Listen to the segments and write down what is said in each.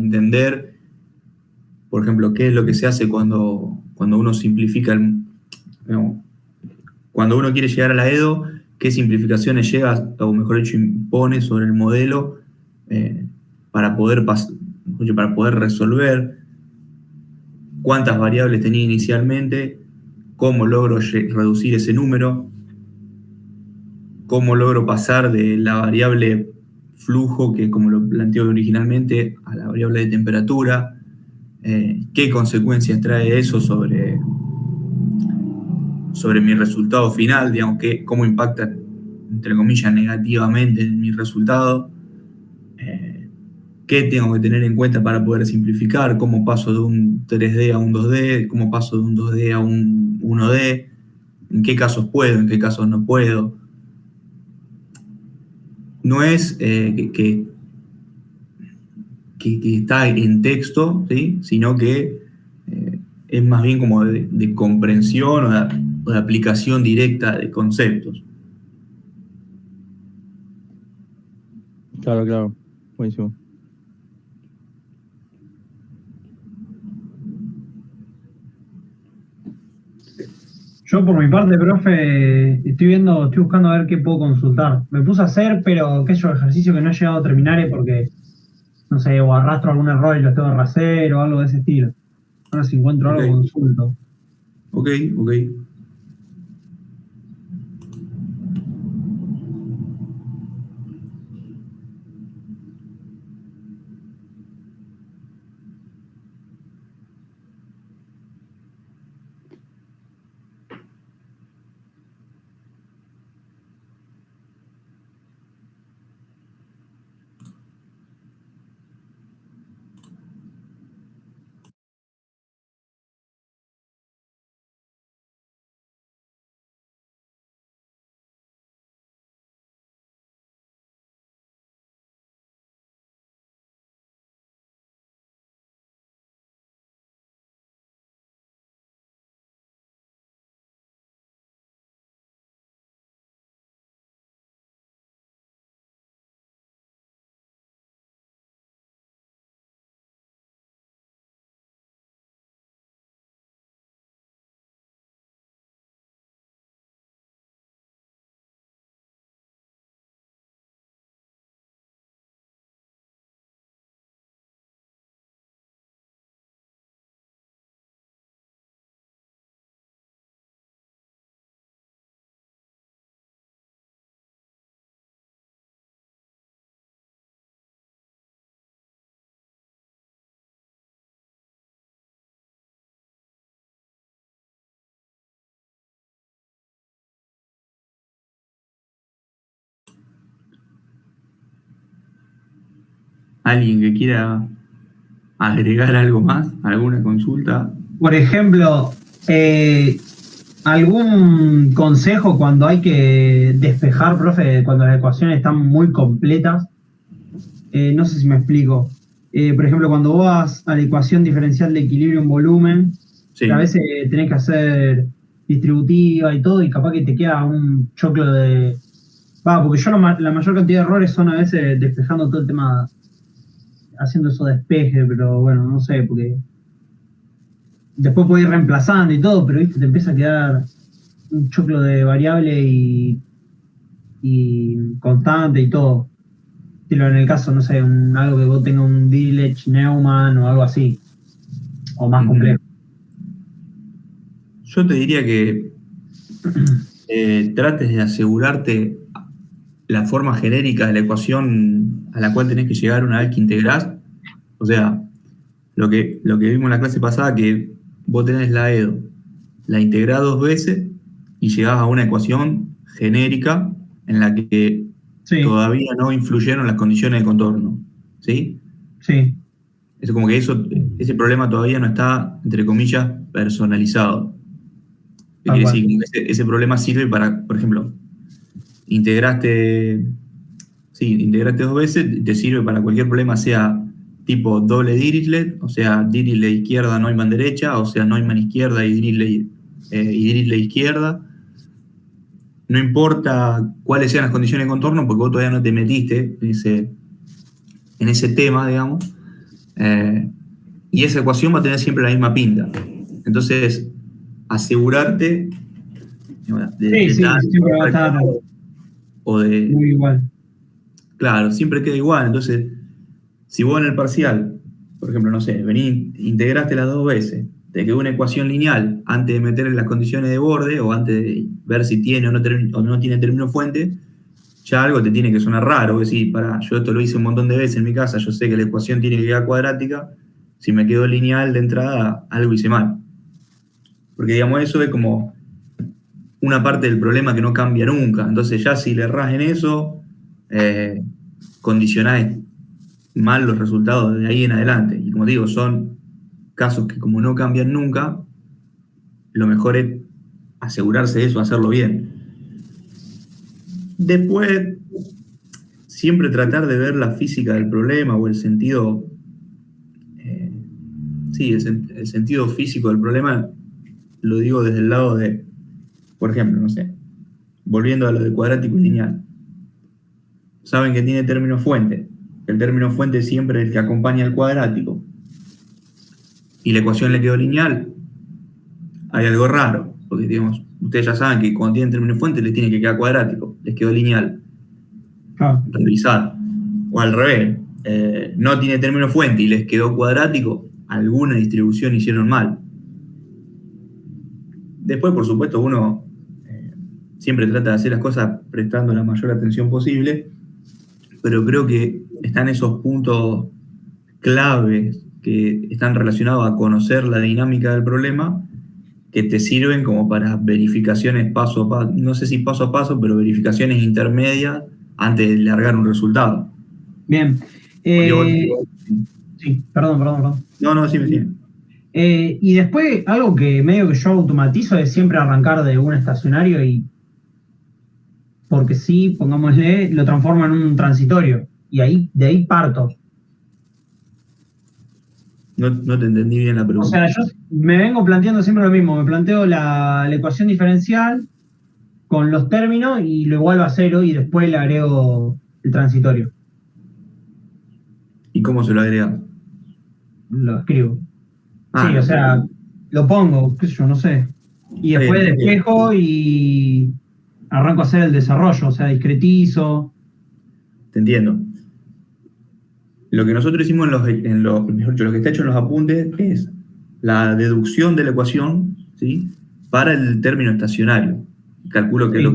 entender, por ejemplo, qué es lo que se hace cuando uno simplifica, digamos, cuando uno quiere llegar a la EDO, qué simplificaciones llega, o mejor dicho, impone sobre el modelo para poder resolver, cuántas variables tenía inicialmente, cómo logro reducir ese número, cómo logro pasar de la variable flujo, que como lo planteó originalmente, a la variable de temperatura, qué consecuencias trae eso sobre mi resultado final, digamos, cómo impacta, entre comillas, negativamente en mi resultado, qué tengo que tener en cuenta para poder simplificar, cómo paso de un 3D a un 2D, cómo paso de un 2D a un 1D, en qué casos puedo, en qué casos no puedo. No es que está en texto, ¿sí? Sino que es más bien como de comprensión o de aplicación directa de conceptos. Claro, claro. Buenísimo. Yo por mi parte, profe, estoy buscando a ver qué puedo consultar. Me puse a hacer, pero qué sé yo, ejercicio que no he llegado a terminar es porque, no sé, o arrastro algún error y los tengo que rehacer o algo de ese estilo. Ahora si encuentro algo consulto. Ok. ¿Alguien que quiera agregar algo más? ¿Alguna consulta? Por ejemplo, ¿algún consejo cuando hay que despejar, profe, cuando las ecuaciones están muy completas? No sé si me explico. Por ejemplo, cuando vos vas a la ecuación diferencial de equilibrio en volumen, Sí. a veces tenés que hacer distributiva y todo, y capaz que te queda un choclo de... porque yo la mayor cantidad de errores son a veces despejando todo el tema, haciendo eso despeje, pero bueno, no sé, porque después puedes ir reemplazando y todo, pero viste, te empieza a quedar un choclo de variable y constante y todo. Pero en el caso, no sé, algo que vos tengas un Dirichlet, Neumann o algo así, o más complejo. Yo te diría que trates de asegurarte la forma genérica de la ecuación a la cual tenés que llegar una vez que integrás. O sea, lo que vimos en la clase pasada, que vos tenés la EDO, la integrás 2 veces y llegás a una ecuación genérica en la que todavía no influyeron las condiciones de contorno. ¿Sí? Sí. Es como que ese problema todavía no está, entre comillas, personalizado. ¿Qué quiere decir? Que ese problema sirve para, por ejemplo, integraste 2 veces, te sirve para cualquier problema, sea tipo doble Dirichlet, o sea, Dirichlet izquierda, Neumann derecha, o sea, Neumann izquierda y Dirichlet izquierda. No importa cuáles sean las condiciones de contorno, porque vos todavía no te metiste en ese tema, digamos. Y esa ecuación va a tener siempre la misma pinta. Entonces, asegurarte Sí, siempre va a estar o de... muy igual. Claro, siempre queda igual. Entonces, si vos en el parcial, por ejemplo, no sé, integraste las dos veces, te quedó una ecuación lineal antes de meterle las condiciones de borde o antes de ver si tiene o no tiene término fuente, ya algo te tiene que sonar raro. Decir, pará, yo esto lo hice un montón de veces en mi casa, yo sé que la ecuación tiene que quedar cuadrática, si me quedó lineal de entrada, algo hice mal. Porque, digamos, eso es como una parte del problema que no cambia nunca. Entonces, ya si le errás en eso, condicionás mal los resultados de ahí en adelante. Y como digo, son casos que como no cambian nunca, lo mejor es asegurarse de eso, hacerlo bien. Después, siempre tratar de ver la física del problema o el sentido, el sentido físico del problema, lo digo desde el lado de, por ejemplo, no sé, volviendo a lo de cuadrático y lineal. Saben que tiene término fuente. El término fuente siempre es el que acompaña al cuadrático. Y la ecuación le quedó lineal. Hay algo raro, porque digamos, ustedes ya saben que cuando tienen término fuente les tiene que quedar cuadrático, les quedó lineal. Revisar. O al revés, no tiene término fuente y les quedó cuadrático, alguna distribución hicieron mal. Después, por supuesto, uno siempre trata de hacer las cosas prestando la mayor atención posible, pero creo que están esos puntos claves que están relacionados a conocer la dinámica del problema, que te sirven como para verificaciones paso a paso, no sé si paso a paso, pero verificaciones intermedias antes de largar un resultado. Bien. Sí, perdón. No, sí. Y después, algo que medio que yo automatizo es siempre arrancar de un estacionario y, porque sí, pongámosle, lo transformo en un transitorio. Y de ahí parto. No te entendí bien la pregunta. O sea, yo me vengo planteando siempre lo mismo. Me planteo la ecuación diferencial con los términos y lo igualo a cero y después le agrego el transitorio. ¿Y cómo se lo agrega? Lo escribo. Sí, o sea, lo pongo, qué sé yo, no sé. Y después despejo y arranco a hacer el desarrollo, o sea, discretizo. Te entiendo. Lo que nosotros hicimos lo que está hecho en los apuntes es la deducción de la ecuación, ¿sí?, para el término estacionario. Calculo que es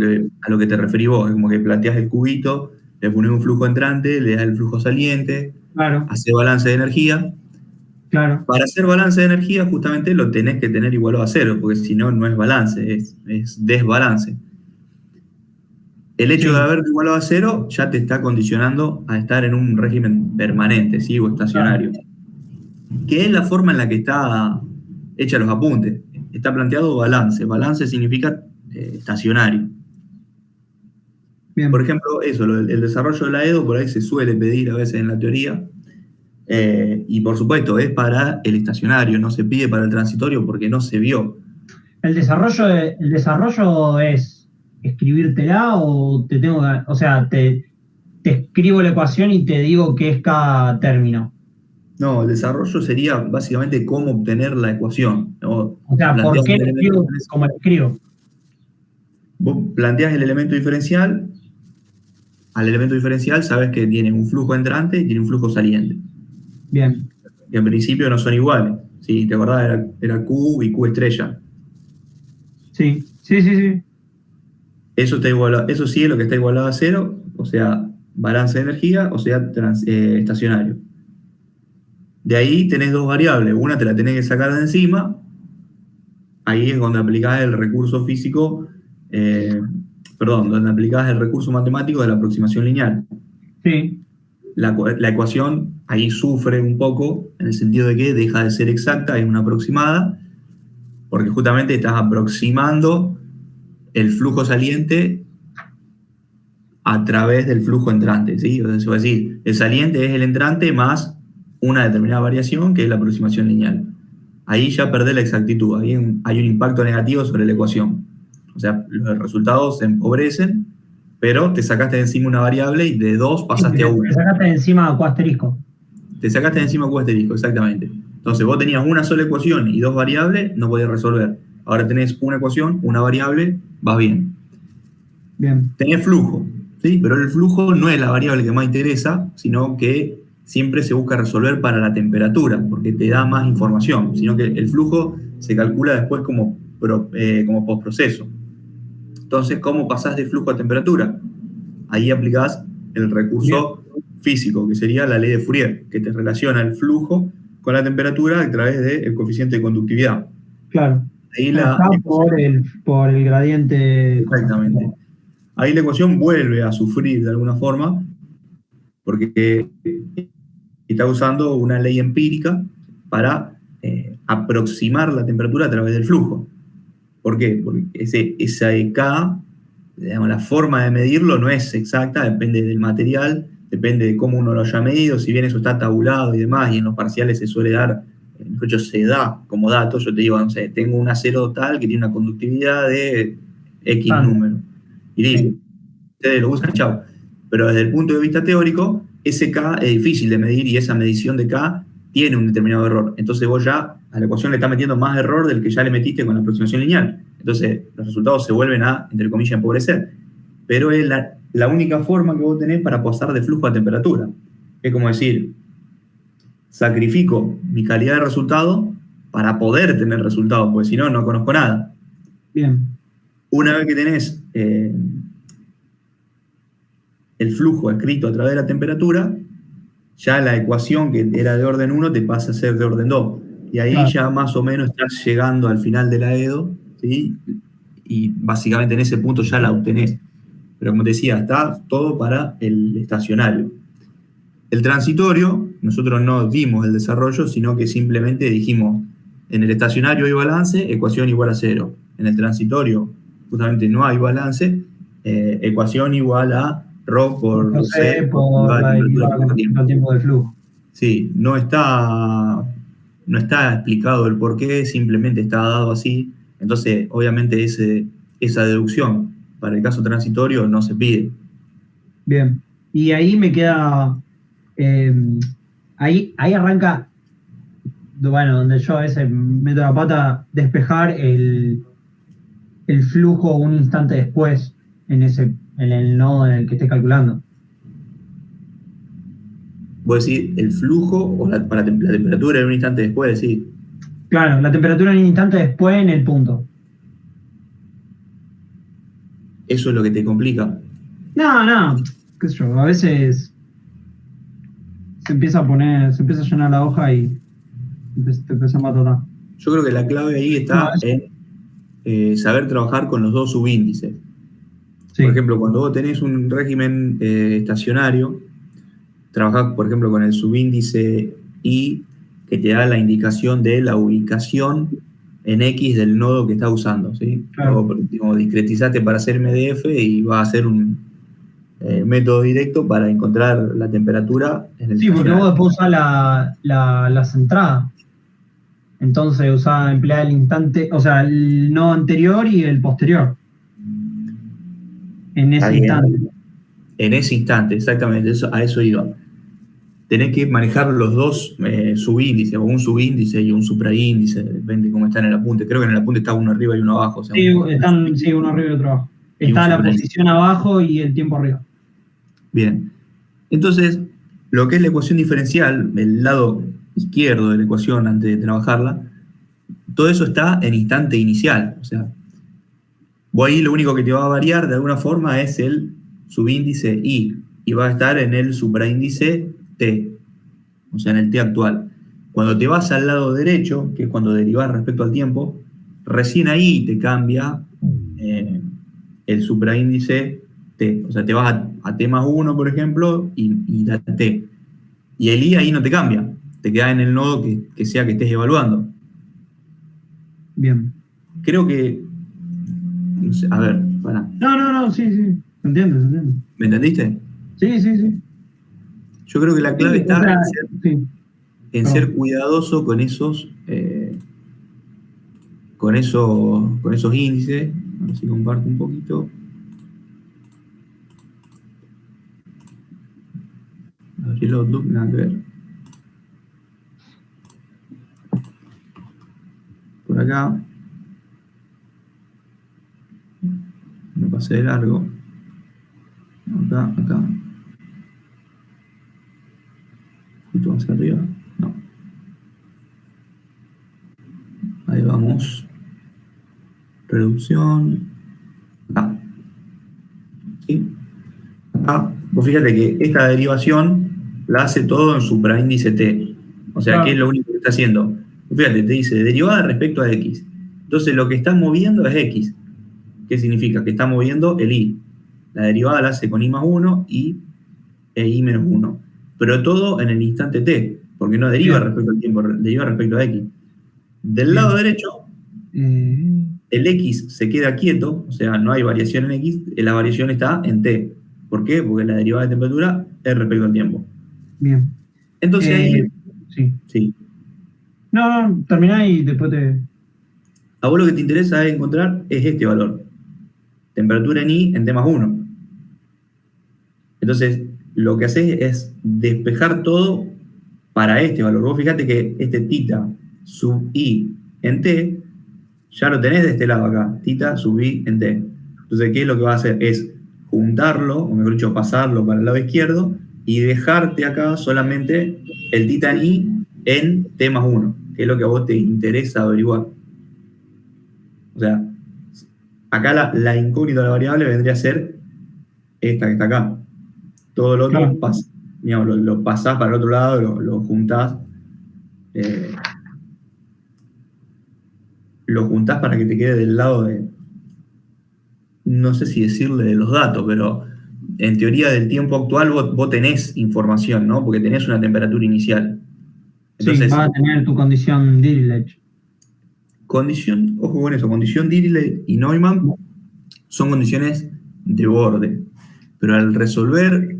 a lo que te referís vos, es como que planteás el cubito, le pones un flujo entrante, le das el flujo saliente, claro, hace balance de energía. Claro. Para hacer balance de energía justamente lo tenés que tener igualado a cero, porque si no, no es balance, es desbalance. El hecho de haberlo igualado a cero ya te está condicionando a estar en un régimen permanente, ¿sí?, o estacionario. Claro. Que es la forma en la que está hecha los apuntes. Está planteado balance. Balance significa estacionario. Bien. Por ejemplo, eso, el desarrollo de la EDO por ahí se suele pedir a veces en la teoría. Y por supuesto, es para el estacionario, no se pide para el transitorio porque no se vio. ¿El desarrollo es escribírtela o te tengo que, o sea, te escribo la ecuación y te digo qué es cada término? No, el desarrollo sería básicamente cómo obtener la ecuación, ¿no? O sea, ¿por qué la escribo como la escribo? Vos planteás el elemento diferencial, al elemento diferencial sabes que tiene un flujo entrante y tiene un flujo saliente. Bien. Que en principio no son iguales. ¿Sí? ¿Te acordás? Era Q y Q estrella. Sí. Eso sí es lo que está igualado a cero, o sea, balance de energía, o sea, estacionario. De ahí tenés dos variables. Una te la tenés que sacar de encima. Ahí es donde aplicás el recurso físico, donde aplicás el recurso matemático de la aproximación lineal. Sí. La ecuación ahí sufre un poco, en el sentido de que deja de ser exacta, es una aproximada, porque justamente estás aproximando el flujo saliente a través del flujo entrante, ¿sí? Es decir, el saliente es el entrante más una determinada variación, que es la aproximación lineal. Ahí ya perdés la exactitud, ahí hay un impacto negativo sobre la ecuación. O sea, los resultados se empobrecen, pero te sacaste de encima una variable y de 2 pasaste a 1. Te sacaste de encima Q asterisco. Te sacaste de encima Q asterisco, exactamente. Entonces vos tenías una sola ecuación y 2 variables, no podías resolver. Ahora tenés una ecuación, una variable, vas bien. Bien, Tenés flujo, ¿sí? Pero el flujo no es la variable que más interesa, sino que siempre se busca resolver para la temperatura, porque te da más información, sino que el flujo se calcula después como postproceso. Entonces, ¿cómo pasás de flujo a temperatura? Ahí aplicás el bien, recurso físico, que sería la ley de Fourier, que te relaciona el flujo con la temperatura a través del coeficiente de conductividad. claro. Ahí Bueno, la acá ecuación, por el gradiente. exactamente. Ahí la ecuación vuelve a sufrir de alguna forma, porque está usando una ley empírica para aproximar la temperatura a través del flujo. ¿Por qué? Porque esa K, digamos, la forma de medirlo no es exacta, depende del material, depende de cómo uno lo haya medido, si bien eso está tabulado y demás, y en los parciales se suele dar, de hecho se da como dato, yo te digo, no sé, tengo un acero tal que tiene una conductividad de X Tanto. número. Y listo, Sí, ustedes lo usan, chao. Pero desde el punto de vista teórico, ese K es difícil de medir y esa medición de K tiene un determinado error. Entonces vos ya a la ecuación le estás metiendo más error del que ya le metiste con la aproximación lineal. Entonces los resultados se vuelven a, entre comillas, empobrecer. Pero es la única forma que vos tenés para pasar de flujo a temperatura. Es como decir, sacrifico mi calidad de resultado para poder tener resultados, porque si no, no conozco nada. bien, Una vez que tenés el flujo escrito a través de la temperatura, ya la ecuación que era de orden 1 te pasa a ser de orden 2. Y ahí claro. ya más o menos estás llegando al final de la EDO, ¿sí? Y básicamente en ese punto ya la obtenés. Pero como te decía, está todo para el estacionario. El transitorio, nosotros no dimos el desarrollo, sino que simplemente dijimos, en el estacionario hay balance, ecuación igual a 0. En el transitorio, justamente no hay balance, ecuación igual a ρ por C Procede por por derivada de la temperatura derivada por con tiempo. respecto al tiempo del flujo. Sí, no está explicado el por qué, simplemente está dado así. Entonces, obviamente, esa deducción para el caso transitorio no se pide. Bien. Y ahí me queda. eh, ahí arranca, bueno, donde yo a veces meto la pata, despejar el flujo un instante después en el nodo en el que estés calculando. Vos decís, el flujo o la temperatura en un instante después, decís, Claro, la temperatura en un instante después en el punto. eso es lo que te complica. No, no, qué sé yo, a veces se empieza a llenar la hoja y te empieza a matar. Yo creo que la clave ahí No, está en saber trabajar con los dos subíndices. Por sí, ejemplo, cuando vos tenés un régimen estacionario, trabajás, por ejemplo, con el subíndice I, que te da la indicación de la ubicación en X del nodo que estás usando, ¿sí? claro. O digamos, discretizaste para hacer MDF y vas a hacer un método directo para encontrar la temperatura en el Sí, porque vos estacionario. después usás las entradas. Entonces emplear el instante, o sea, el nodo anterior y el posterior en Está ese bien. instante. En ese instante, exactamente, a eso iba. Tenés que manejar los dos subíndices, o un subíndice y un supraíndice, depende de cómo está en el apunte. Creo que en el apunte está uno arriba y uno abajo, o sea, Sí, un están, subíndice sí, uno arriba y otro abajo. y un Está la supraíndice. posición abajo y el tiempo arriba. Bien. Entonces, lo que es la ecuación diferencial, el lado izquierdo de la ecuación antes de trabajarla, todo eso está en instante inicial. O sea, vos ahí lo único que te va a variar de alguna forma es el subíndice I, y va a estar en el supraíndice T, o sea, en el T actual. Cuando te vas al lado derecho, que es cuando derivás respecto al tiempo, recién ahí te cambia el supraíndice T. O sea, te vas a T más 1, por ejemplo, y da T. Y el I ahí no te cambia, te queda en el nodo que sea que estés evaluando. Bien. Creo que, no sé, a ver, pará, No, sí, sí. Se entiende, se entiende. ¿me entendiste? Sí, sí, sí. Yo creo que la clave Sí, o está sea, sí, en ser perdón. cuidadoso con esos índices. A ver si comparto un poquito. Abrir el Outlook, nada que ver. acá. Me pasé de largo. Acá. Justo hacia arriba. No. Ahí vamos. Reducción. Acá. ¿Sí? Acá, vos fíjate que esta derivación la hace todo en supraíndice t. O sea, ¿qué es lo único que está haciendo? Fíjate, te dice derivada respecto a x. Entonces, lo que está moviendo es x. ¿Qué significa? Que está moviendo el y. La derivada la hace con y más 1 e y menos 1. Pero todo en el instante t, porque no deriva respecto al tiempo, deriva respecto a x. Del lado derecho, el x se queda quieto, o sea, no hay variación en x, la variación está en t. ¿Por qué? Porque la derivada de temperatura es respecto al tiempo. Bien. Entonces ahí... Sí. No, terminá y después te... A vos lo que te interesa encontrar es este valor. Temperatura en I en T más 1. Entonces, lo que haces es despejar todo para este valor. Vos fíjate que este tita sub I en T, ya lo tenés de este lado acá. Tita sub I en T. Entonces, ¿qué es lo que vas a hacer? Es juntarlo, o mejor dicho, pasarlo para el lado izquierdo y dejarte acá solamente el tita en I en T más 1, que es lo que a vos te interesa averiguar. O sea, acá la incógnita de la variable vendría a ser esta que está acá. Todo lo otro lo pasás para el otro lado, lo juntás. Lo juntás para que te quede del lado de... No sé si decirle de los datos, pero en teoría del tiempo actual vos tenés información, ¿no? Porque tenés una temperatura inicial. Entonces, sí, vas a tener tu condición Dirichlet. Ojo con eso, condición Dirichlet y Neumann son condiciones de borde, pero al resolver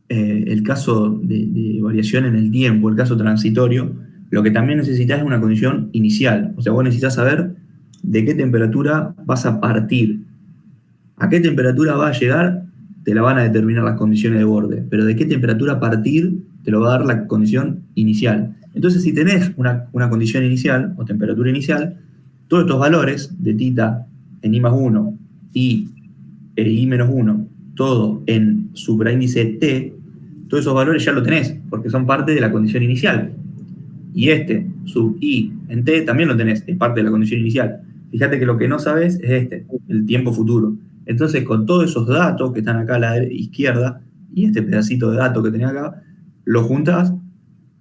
el caso de variación en el tiempo, el caso transitorio, lo que también necesitas es una condición inicial. O sea, vos necesitas saber de qué temperatura vas a partir. A qué temperatura va a llegar, te la van a determinar las condiciones de borde, pero de qué temperatura partir te lo va a dar la condición inicial. Entonces, si tenés una condición inicial o temperatura inicial, todos estos valores de tita en I más 1 y I menos 1, todo en supraíndice T, todos esos valores ya lo tenés, porque son parte de la condición inicial. Y este, sub I en T, también lo tenés, es parte de la condición inicial. Fíjate que lo que no sabes es el tiempo futuro. Entonces, con todos esos datos que están acá a la izquierda, y este pedacito de datos que tenés acá, lo juntas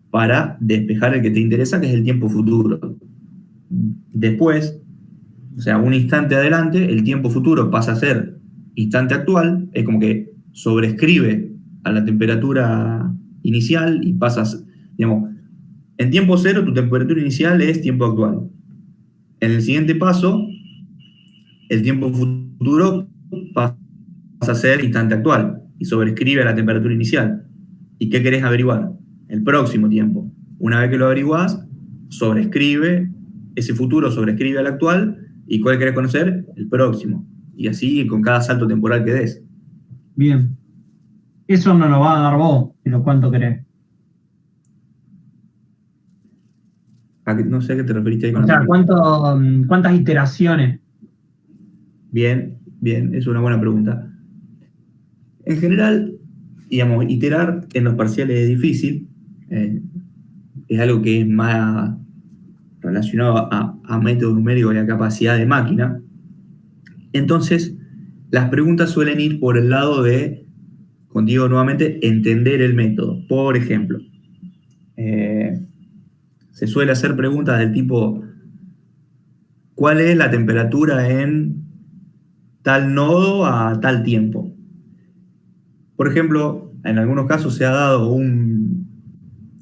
para despejar el que te interesa, que es el tiempo futuro. Después, o sea, un instante adelante, el tiempo futuro pasa a ser instante actual, es como que sobrescribe a la temperatura inicial y pasas, digamos, en tiempo cero tu temperatura inicial es tiempo actual. En el siguiente paso, el tiempo futuro pasa a ser instante actual y sobrescribe a la temperatura inicial. ¿Y qué querés averiguar? El próximo tiempo. Una vez que lo averiguás, ese futuro sobrescribe al actual, y ¿cuál querés conocer? El próximo. Y así con cada salto temporal que des. Bien. Eso no lo va a dar vos, pero ¿cuánto querés? No sé a qué te referiste ahí con o sea, ¿cuántas iteraciones? Bien, es una buena pregunta. En general, digamos, iterar en los parciales es difícil. Es algo que es más relacionado a método numérico y a capacidad de máquina. Entonces, las preguntas suelen ir por el lado de, contigo nuevamente, entender el método. Por ejemplo, se suele hacer preguntas del tipo: ¿cuál es la temperatura en tal nodo a tal tiempo? Por ejemplo, en algunos casos se ha dado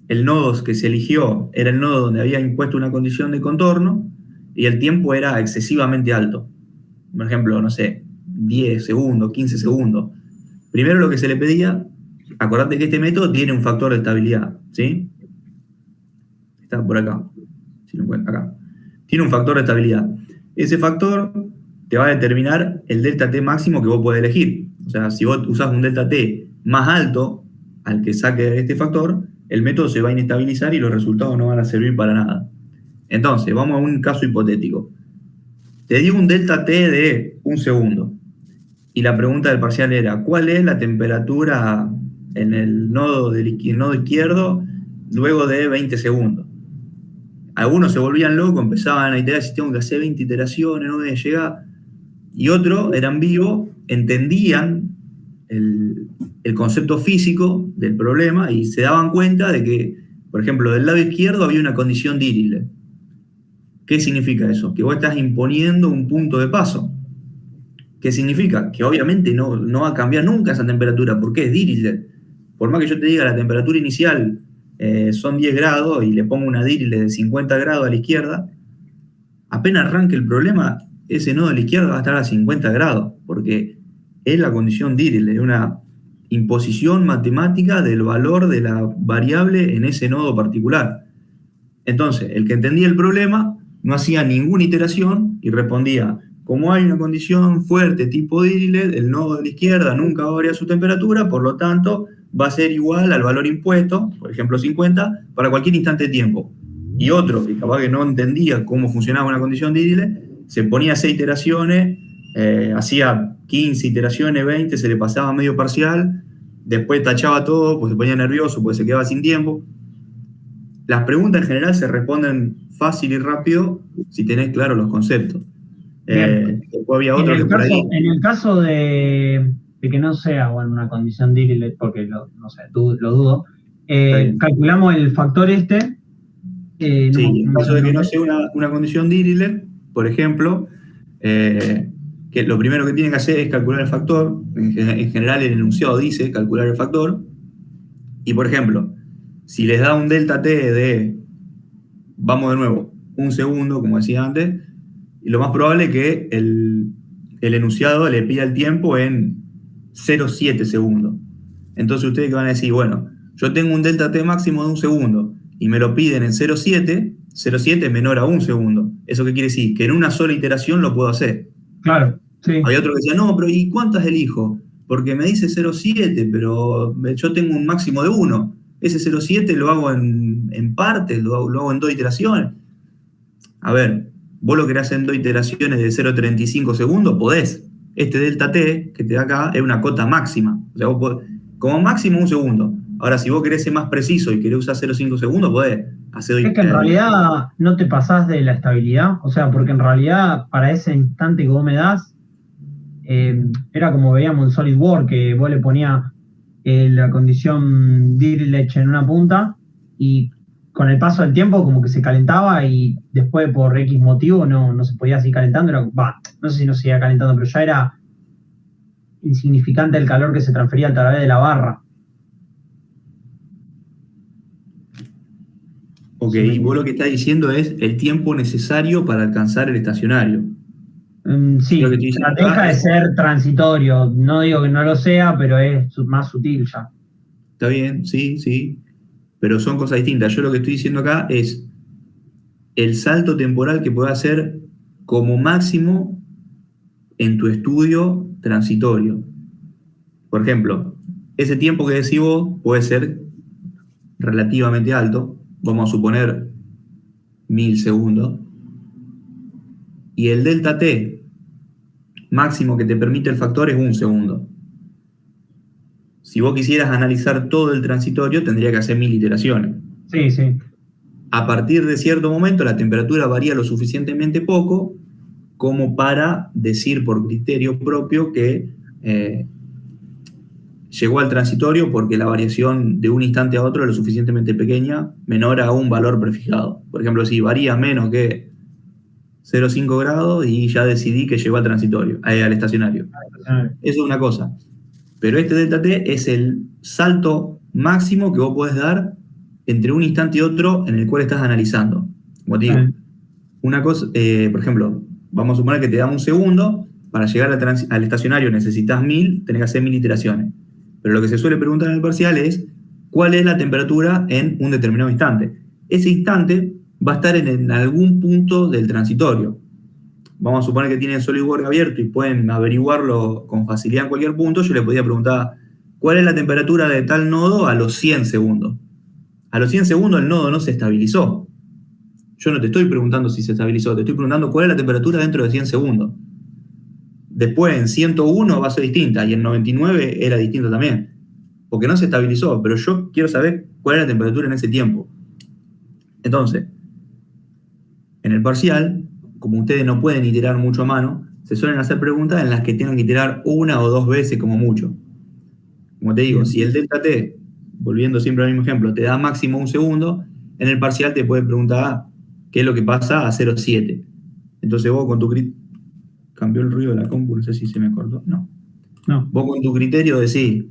el nodo que se eligió era el nodo donde había impuesto una condición de contorno y el tiempo era excesivamente alto. Por ejemplo, no sé, 10 segundos, 15 segundos. Primero lo que se le pedía, acordate que este método tiene un factor de estabilidad, ¿sí? Está por acá, si lo encuentro acá. Tiene un factor de estabilidad. Ese factor te va a determinar el delta T máximo que vos podés elegir. O sea, si vos usás un delta T más alto al que saque este factor, el método se va a inestabilizar y los resultados no van a servir para nada. Entonces, vamos a un caso hipotético. Te di un delta T de 1 segundo. Y la pregunta del parcial era, ¿cuál es la temperatura en el nodo nodo izquierdo luego de 20 segundos? Algunos se volvían locos, empezaban a iterar, si tengo que hacer 20 iteraciones, no voy a llegar. Y otros eran vivos, entendían el concepto físico del problema y se daban cuenta de que, por ejemplo, del lado izquierdo había una condición Dirichlet. ¿Qué significa eso? Que vos estás imponiendo un punto de paso. ¿Qué significa? Que obviamente no va a cambiar nunca esa temperatura, porque es Dirichlet. Por más que yo te diga la temperatura inicial son 10 grados y le pongo una Dirichlet de 50 grados a la izquierda, apenas arranque el problema, ese nodo de la izquierda va a estar a 50 grados, porque es la condición Dirichlet, es una imposición matemática del valor de la variable en ese nodo particular. Entonces, el que entendía el problema no hacía ninguna iteración y respondía, como hay una condición fuerte tipo Dirichlet, el nodo de la izquierda nunca va a variar su temperatura, por lo tanto, va a ser igual al valor impuesto, por ejemplo 50, para cualquier instante de tiempo. Y otro, que capaz que no entendía cómo funcionaba una condición Dirichlet, se ponía a hacer iteraciones, hacía 15 iteraciones, 20, se le pasaba medio parcial, después tachaba todo, pues se ponía nervioso, pues se quedaba sin tiempo. Las preguntas en general se responden fácil y rápido si tenés claro los conceptos. Después había otro que por ahí... En el caso de que no sea una condición Dirichlet, porque no sé, lo dudo, calculamos el factor este. Sí, en caso de que no sea una condición Dirichlet, por ejemplo, que lo primero que tiene que hacer es calcular el factor. En general el enunciado dice calcular el factor. Y por ejemplo, si les da un delta T de, vamos de nuevo, 1 segundo, como decía antes, y lo más probable es que el enunciado le pida el tiempo en 0,7 segundos. Entonces ustedes que van a decir, bueno, yo tengo un delta T máximo de 1 segundo y me lo piden en 0,7, 0,7 es menor a 1 segundo. ¿Eso qué quiere decir? Que en una sola iteración lo puedo hacer. Claro, sí. Hay otro que decía, no, pero ¿y cuántas elijo? Porque me dice 0,7, pero yo tengo un máximo de 1. Ese 0,7 lo hago en partes, lo hago en 2 iteraciones. A ver, vos lo querés hacer en 2 iteraciones de 0,35 segundos, podés. Este delta T que te da acá es una cota máxima. O sea, vos podés, como máximo 1 segundo. Ahora, si vos querés ser más preciso y querés usar 0,5 segundos, podés hacer... Es que en realidad no te pasás de la estabilidad. O sea, porque en realidad para ese instante que vos me das, era como veíamos en SolidWorks, que vos le ponías la condición Dirichlet en una punta y con el paso del tiempo como que se calentaba y después por X motivo no se podía seguir calentando. No sé si no se seguía calentando, pero ya era insignificante el calor que se transfería a través de la barra. Ok, y vos lo que estás diciendo es el tiempo necesario para alcanzar el estacionario. Sí, deja de ser transitorio. No digo que no lo sea, pero es más sutil ya. Está bien, sí, pero son cosas distintas. Yo lo que estoy diciendo acá es el salto temporal que puedes hacer como máximo en tu estudio transitorio. Por ejemplo, ese tiempo que decís vos puede ser relativamente alto. Vamos a suponer 1000 segundos. Y el delta T máximo que te permite el factor es 1 segundo. Si vos quisieras analizar todo el transitorio, tendría que hacer 1000 iteraciones. Sí, sí. A partir de cierto momento, la temperatura varía lo suficientemente poco como para decir por criterio propio que llegó al transitorio porque la variación de un instante a otro es lo suficientemente pequeña, menor a un valor prefijado. Por ejemplo, si varía menos que 0,5 grados y ya decidí que llegó al transitorio, al estacionario. Eso es una cosa. Pero este delta T es el salto máximo que vos podés dar entre un instante y otro en el cual estás analizando. Como te digo, una cosa, por ejemplo, vamos a suponer que te da 1 segundo, para llegar al estacionario necesitas 1000, tenés que hacer 1000 iteraciones. Pero lo que se suele preguntar en el parcial es ¿cuál es la temperatura en un determinado instante? Ese instante va a estar en algún punto del transitorio. Vamos a suponer que tienen SolidWorks abierto y pueden averiguarlo con facilidad en cualquier punto. Yo le podía preguntar ¿cuál es la temperatura de tal nodo a los 100 segundos? A los 100 segundos el nodo no se estabilizó. yo no te estoy preguntando si se estabilizó, te estoy preguntando cuál es la temperatura dentro de 100 segundos. Después en 101 va a ser distinta y en 99 era distinta también, porque no se estabilizó, pero yo quiero saber cuál es la temperatura en ese tiempo. Entonces, en el parcial, como ustedes no pueden iterar mucho a mano, se suelen hacer preguntas en las que tengan que iterar una o dos veces como mucho. Como te digo, si el delta T, volviendo siempre al mismo ejemplo, te da máximo 1 segundo, en el parcial te pueden preguntar qué es lo que pasa a 0,7. Entonces vos con tu criterio... Cambió el ruido de la compu, no sé si se me cortó. No. Vos con tu criterio decís,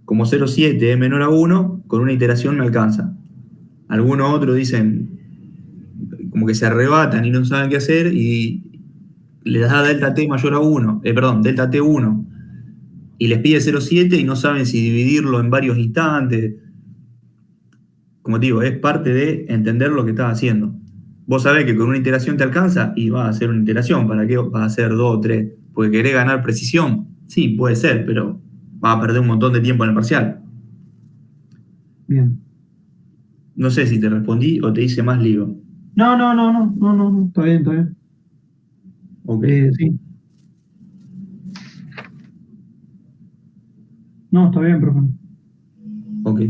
como 0,7 es menor a 1, con una iteración me alcanza. Algunos otros dicen, como que se arrebatan y no saben qué hacer, y les da delta T mayor a 1, delta T 1, y les pide 0,7 y no saben si dividirlo en varios instantes. Como te digo, es parte de entender lo que estás haciendo. Vos sabés que con una iteración te alcanza y vas a hacer una iteración. ¿Para qué vas a hacer 2 o 3? ¿Porque querés ganar precisión? Sí, puede ser, pero vas a perder un montón de tiempo en el parcial. Bien. No sé si te respondí o te hice más lío. No, está bien. Ok. Sí. No, está bien, profe. Ok.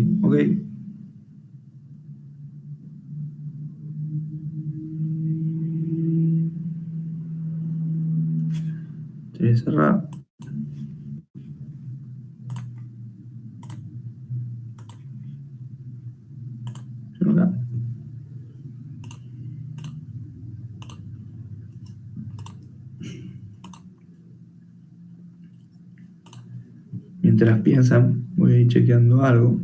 Te voy a cerrar. Acá. Mientras piensan, voy a ir chequeando algo.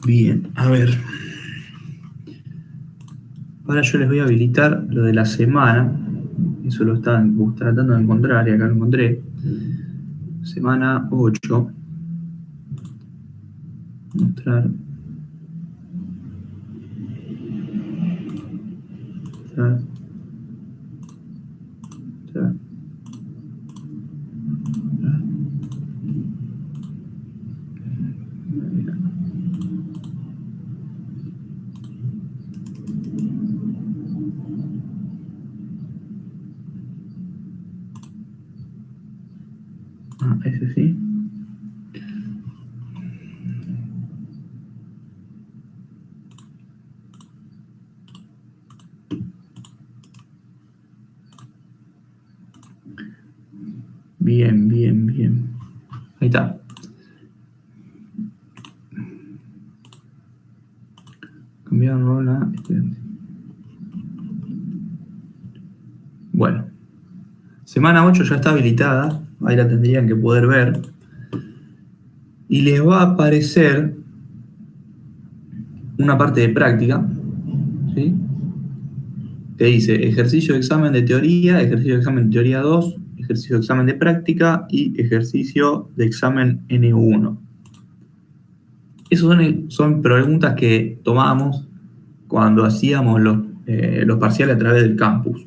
Bien, a ver. Ahora yo les voy a habilitar lo de la semana. Eso lo están tratando de encontrar y acá lo encontré. Semana 8. Mostrar. Ese sí. Bien. Ahí está. Cambiar rol a estudiante. Bueno. Semana 8 ya está habilitada. Ahí la tendrían que poder ver. Y les va a aparecer una parte de práctica. ¿Sí? Que dice ejercicio de examen de teoría, ejercicio de examen de teoría 2, ejercicio de examen de práctica y ejercicio de examen N1. Esas son preguntas que tomábamos cuando hacíamos los parciales a través del campus.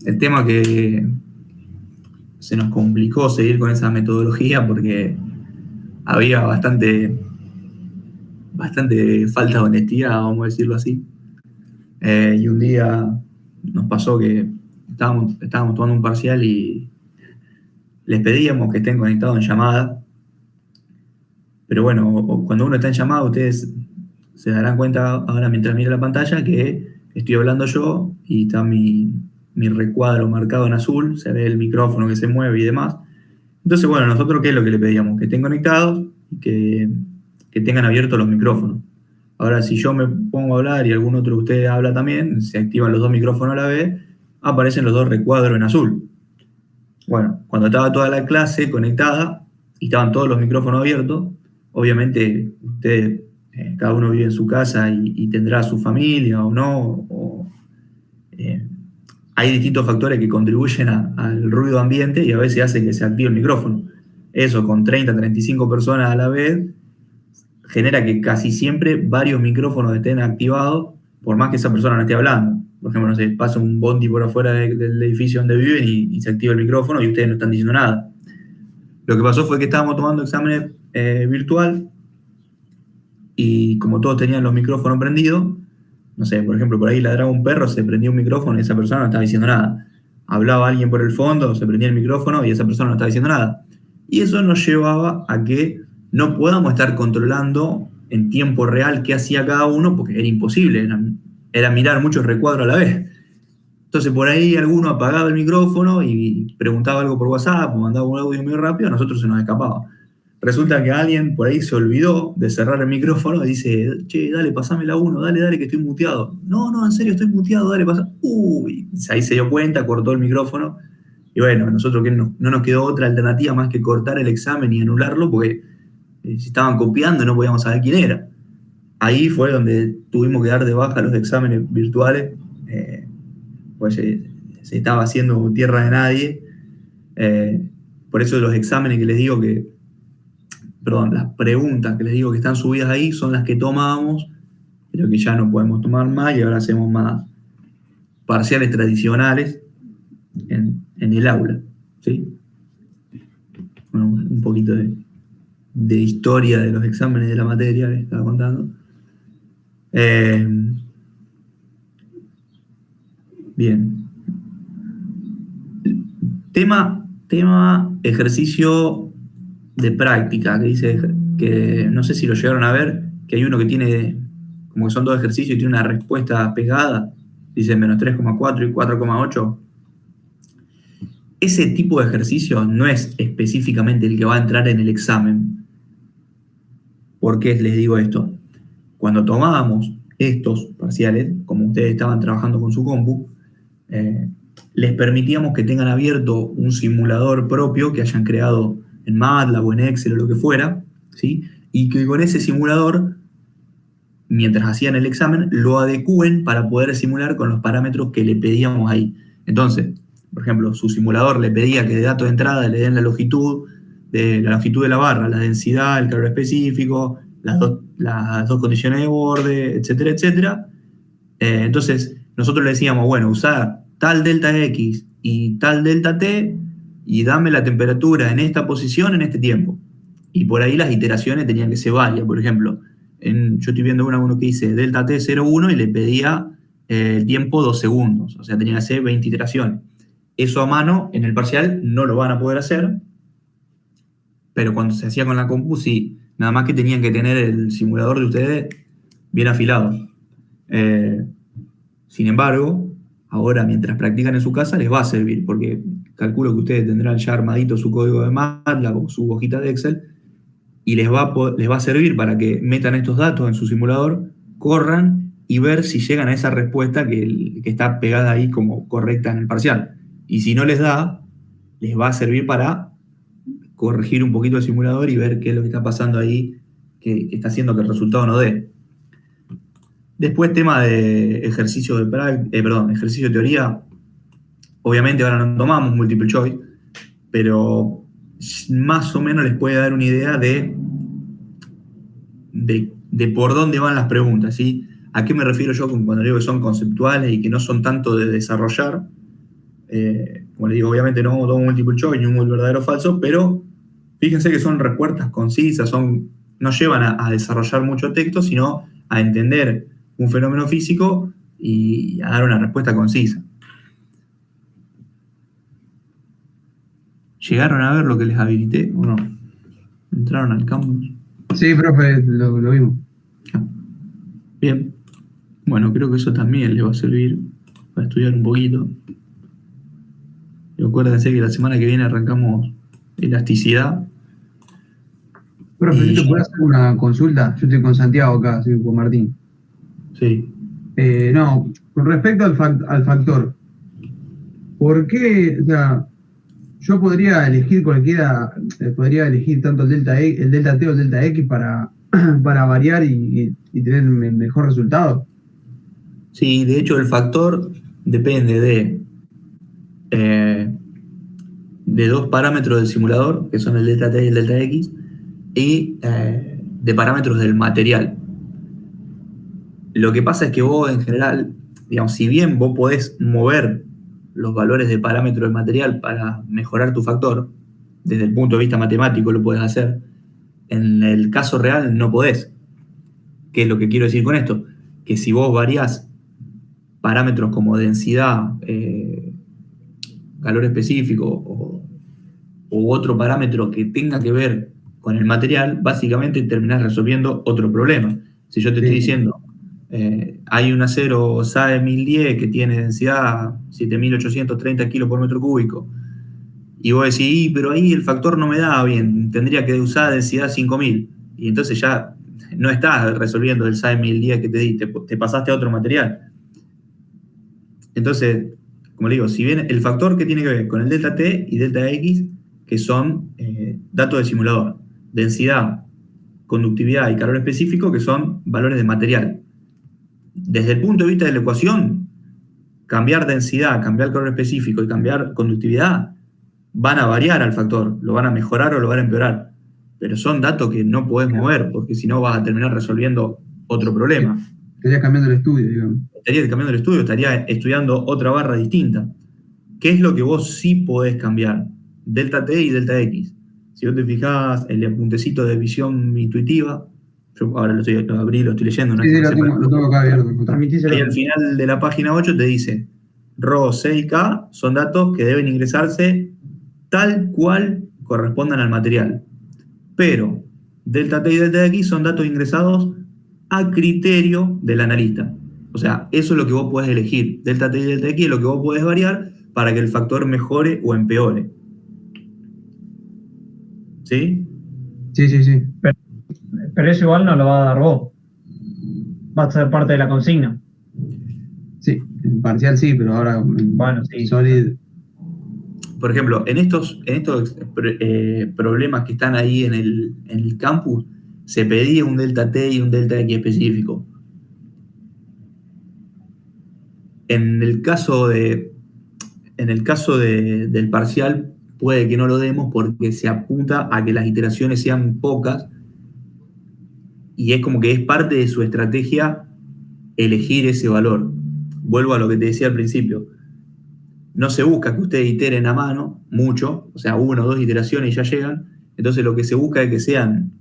El tema que se nos complicó seguir con esa metodología porque había bastante falta de honestidad, vamos a decirlo así. Y un día nos pasó que estábamos tomando un parcial y les pedíamos que estén conectados en llamada. Pero bueno, cuando uno está en llamada, ustedes se darán cuenta ahora mientras mira la pantalla que estoy hablando yo y está mi recuadro marcado en azul, se ve el micrófono que se mueve y demás. Entonces, bueno, nosotros, ¿qué es lo que le pedíamos? Que estén conectados y que tengan abiertos los micrófonos. Ahora, si yo me pongo a hablar y algún otro de ustedes habla también, se activan los dos micrófonos a la vez, aparecen los dos recuadros en azul. Bueno, cuando estaba toda la clase conectada y estaban todos los micrófonos abiertos, obviamente ustedes, cada uno vive en su casa y tendrá su familia o no, hay distintos factores que contribuyen al ruido ambiente y a veces hacen que se active el micrófono. Eso con 30, 35 personas a la vez genera que casi siempre varios micrófonos estén activados por más que esa persona no esté hablando. Por ejemplo, no sé, pasa un bondi por afuera del edificio donde viven y se activa el micrófono y ustedes no están diciendo nada. Lo que pasó fue que estábamos tomando exámenes virtual y como todos tenían los micrófonos prendidos, no sé, por ejemplo, por ahí ladraba un perro, se prendía un micrófono y esa persona no estaba diciendo nada. Hablaba alguien por el fondo, se prendía el micrófono y esa persona no estaba diciendo nada. Y eso nos llevaba a que no podamos estar controlando en tiempo real qué hacía cada uno, porque era imposible, era mirar muchos recuadros a la vez. Entonces por ahí alguno apagaba el micrófono y preguntaba algo por WhatsApp o mandaba un audio muy rápido, a nosotros se nos escapaba. Resulta que alguien por ahí se olvidó de cerrar el micrófono y dice, che, dale, pasame la 1, dale, que estoy muteado. No, en serio, estoy muteado, dale, pasa. Uy, ahí se dio cuenta, cortó el micrófono. Y bueno, a nosotros no nos quedó otra alternativa más que cortar el examen y anularlo porque si estaban copiando no podíamos saber quién era. Ahí fue donde tuvimos que dar de baja los exámenes virtuales, pues se estaba haciendo tierra de nadie. Por eso los exámenes que les digo las preguntas que les digo que están subidas ahí son las que tomábamos, pero que ya no podemos tomar más y ahora hacemos más parciales tradicionales en el aula, ¿sí? Bueno, un poquito de historia de los exámenes de la materia que estaba contando. Bien. Tema ejercicio de práctica, que dice que no sé si lo llegaron a ver, que hay uno que tiene, como que son dos ejercicios y tiene una respuesta pegada, dice menos 3,4 y 4,8. Ese tipo de ejercicio no es específicamente el que va a entrar en el examen. ¿Por qué les digo esto? Cuando tomábamos estos parciales, como ustedes estaban trabajando con su compu, les permitíamos que tengan abierto un simulador propio que hayan creado en MATLAB o en Excel o lo que fuera, ¿sí? Y que con ese simulador, mientras hacían el examen, lo adecúen para poder simular con los parámetros que le pedíamos ahí. Entonces, por ejemplo, su simulador le pedía que de datos de entrada le den la longitud de la barra, la densidad, el calor específico, las dos condiciones de borde, etcétera, etcétera. Entonces, nosotros le decíamos, bueno, usar tal delta X y tal delta T y dame la temperatura en esta posición en este tiempo. Y por ahí las iteraciones tenían que ser varias. Por ejemplo, yo estoy viendo uno que dice delta T 0,1 y le pedía el tiempo 2 segundos. O sea, tenía que ser 20 iteraciones. Eso a mano, en el parcial, no lo van a poder hacer. Pero cuando se hacía con la compu, sí. Nada más que tenían que tener el simulador de ustedes bien afilado. Sin embargo, ahora mientras practican en su casa les va a servir, porque calculo que ustedes tendrán ya armadito su código de MATLAB o su hojita de Excel, y les va a servir para que metan estos datos en su simulador, corran y ver si llegan a esa respuesta que está pegada ahí como correcta en el parcial. Y si no les da, les va a servir para corregir un poquito el simulador y ver qué es lo que está pasando ahí, que está haciendo que el resultado no dé. Después, tema de ejercicio de teoría. Obviamente ahora no tomamos multiple choice, pero más o menos les puede dar una idea de por dónde van las preguntas, ¿sí? ¿A qué me refiero yo cuando digo que son conceptuales y que no son tanto de desarrollar? Como les digo, obviamente no tomo multiple choice ni un verdadero o falso, pero fíjense que son respuestas concisas, no llevan a desarrollar mucho texto, sino a entender un fenómeno físico y a dar una respuesta concisa. ¿Llegaron a ver lo que les habilité o no? ¿Entraron al campus? Sí, profe, lo vimos. Bien. Bueno, creo que eso también les va a servir para estudiar un poquito. Y acuérdense que la semana que viene arrancamos elasticidad. Profe, Y ¿yo te puedo hacer una consulta? Yo estoy con Santiago acá, soy con Martín. sí. No, con respecto al factor, ¿por qué, o sea, yo podría elegir cualquiera, podría elegir tanto el delta T o el delta X para variar y tener mejor resultado? Sí, de hecho el factor depende de dos parámetros del simulador, que son el delta T y el delta X, y de parámetros del material. Lo que pasa es que vos en general, digamos, si bien vos podés mover los valores de parámetro del material para mejorar tu factor, desde el punto de vista matemático lo podés hacer, en el caso real no podés. ¿Qué es lo que quiero decir con esto? Que si vos variás parámetros como densidad, calor específico u otro parámetro que tenga que ver con el material, básicamente terminás resolviendo otro problema. Si yo te estoy diciendo, hay un acero SAE 1010 que tiene densidad 7830 kilos por metro cúbico, y vos decís, pero ahí el factor no me da bien, tendría que usar densidad 5000, y entonces ya no estás resolviendo el SAE 1010 que te di, te pasaste a otro material. Entonces, como le digo, si bien el factor que tiene que ver con el delta T y delta X, que son datos de simulador, densidad, conductividad y calor específico, que son valores de material. Desde el punto de vista de la ecuación, cambiar densidad, cambiar calor específico y cambiar conductividad van a variar al factor, lo van a mejorar o lo van a empeorar, pero son datos que no podés mover, porque si no vas a terminar resolviendo otro problema. Estarías cambiando el estudio, digamos. Estaría cambiando el estudio, estaría estudiando otra barra distinta. ¿Qué es lo que vos sí podés cambiar? Delta T y delta X. Si vos te fijás en el apuntecito de visión intuitiva, yo ahora lo abrí, lo estoy leyendo. No Sí, es que lo tengo acá abierto. Transmitíselo. Ahí al final de la página 8 te dice, Rho, C y K son datos que deben ingresarse tal cual correspondan al material. Pero delta T y delta X son datos ingresados a criterio del analista. O sea, eso es lo que vos podés elegir. Delta T y delta X es lo que vos podés variar para que el factor mejore o empeore. ¿Sí? Sí. Pero eso igual no lo va a dar vos. Va a ser parte de la consigna. Sí, en parcial sí, pero ahora Bueno, sí. Solid. Por ejemplo, en estos problemas que están ahí en el campus, se pedía un delta T y un delta X específico. En el caso del parcial, puede que no lo demos porque se apunta a que las iteraciones sean pocas y es como que es parte de su estrategia elegir ese valor. Vuelvo a lo que te decía al principio. No se busca que ustedes iteren a mano mucho, o sea, 1 o 2 iteraciones y ya llegan. Entonces lo que se busca es que sean,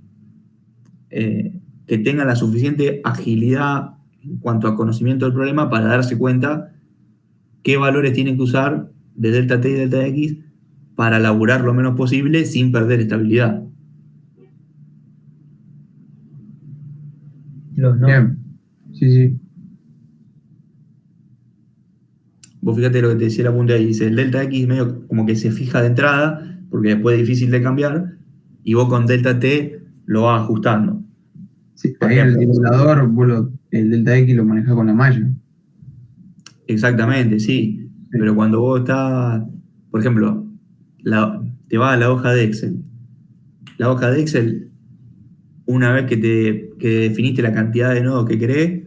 que tengan la suficiente agilidad en cuanto a conocimiento del problema para darse cuenta qué valores tienen que usar de delta T y delta X para laburar lo menos posible sin perder estabilidad. Bien. Sí. Vos fíjate lo que te decía el apunte ahí, dice el delta X medio como que se fija de entrada, porque después es difícil de cambiar, y vos con delta T lo vas ajustando. Sí, ahí en el simulador el delta X lo manejás con la malla. Exactamente, sí. Pero cuando vos estás, por ejemplo, te vas a la hoja de Excel. La hoja de Excel, una vez que definiste la cantidad de nodos que querés,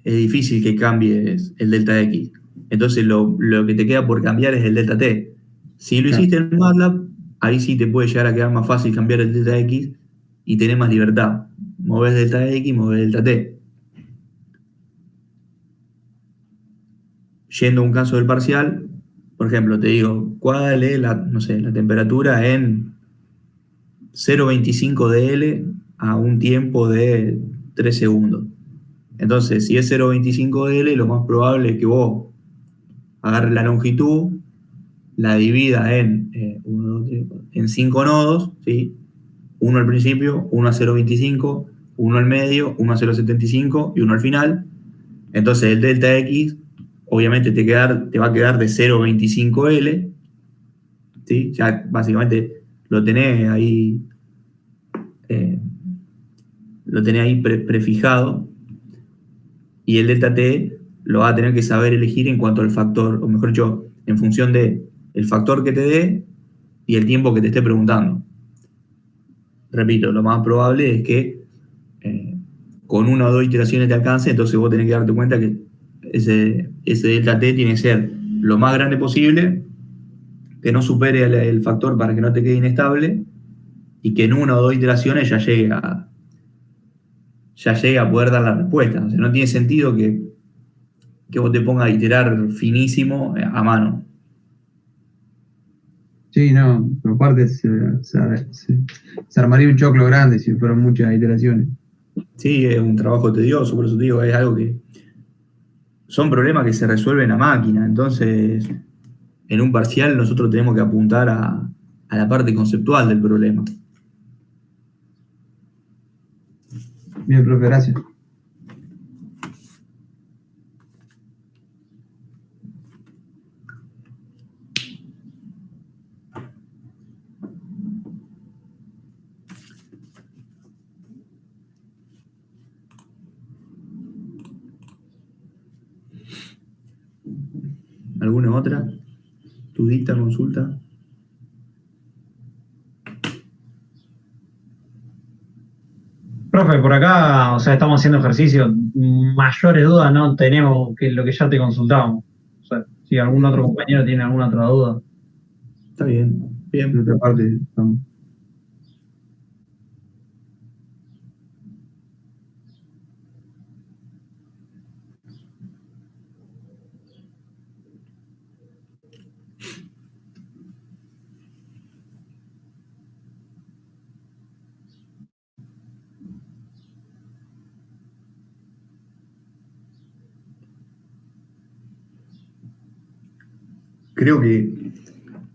es difícil que cambies el delta X. Entonces lo que te queda por cambiar es el delta T. Si lo hiciste en MATLAB, ahí sí te puede llegar a quedar más fácil cambiar el delta X y tenés más libertad. Movés delta X, movés delta T. Yendo a un caso del parcial, por ejemplo, te digo, ¿cuál es la temperatura en 0,25 de L a un tiempo de 3 segundos? Entonces, si es 0,25 de L, lo más probable es que vos agarres la longitud la divida en, 5 nodos, ¿sí? Uno al principio, uno a 0,25, uno al medio, uno a 0,75 y uno al final. Entonces el delta X obviamente te va a quedar de 0,25L, ¿sí? Ya básicamente lo tenés ahí, prefijado, y el delta T lo vas a tener que saber elegir en cuanto al factor, o mejor dicho, en función de el factor que te dé y el tiempo que te esté preguntando. Repito, lo más probable es que con una o dos iteraciones te alcance, entonces vos tenés que darte cuenta que ese delta T tiene que ser lo más grande posible, que no supere el factor para que no te quede inestable, y que en una o dos iteraciones ya llegue a poder dar la respuesta. O sea, no tiene sentido que vos te pongas a iterar finísimo a mano. Sí, no, pero aparte se armaría un choclo grande si fueran muchas iteraciones. Sí, es un trabajo tedioso, por eso te digo, es algo que son problemas que se resuelven a máquina. Entonces, en un parcial nosotros tenemos que apuntar a la parte conceptual del problema. Bien, profe, gracias. ¿Alguna otra? ¿Dudita, consulta? Profe, por acá, o sea, estamos haciendo ejercicios, mayores dudas no tenemos que lo que ya te consultamos. O sea, si algún otro compañero tiene alguna otra duda. Está bien, De bien. otra parte, estamos.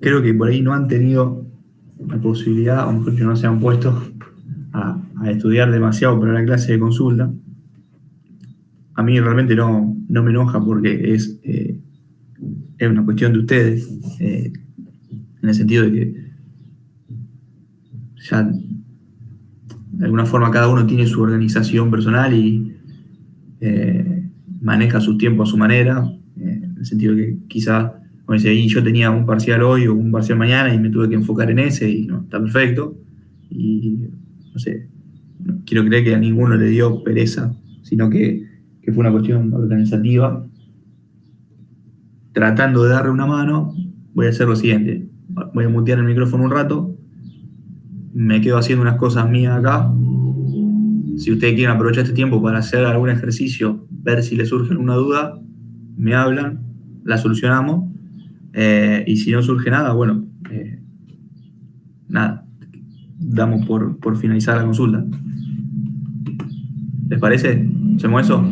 Creo que por ahí no han tenido la posibilidad, o mejor que no se han puesto a estudiar demasiado para la clase de consulta. A mí realmente no me enoja porque es una cuestión de ustedes, en el sentido de que ya de alguna forma cada uno tiene su organización personal y maneja sus tiempos a su manera, en el sentido de que quizás, como dice, y yo tenía un parcial hoy o un parcial mañana y me tuve que enfocar en ese y no, está perfecto. Y no sé, no quiero creer que a ninguno le dio pereza, sino que fue una cuestión organizativa. Tratando de darle una mano, voy a hacer lo siguiente. Voy a mutear el micrófono un rato, me quedo haciendo unas cosas mías acá. Si ustedes quieren aprovechar este tiempo para hacer algún ejercicio, ver si les surge alguna duda, me hablan, la solucionamos. Y si no surge nada, bueno, nada, damos por finalizar la consulta. ¿Les parece? ¿Hacemos eso?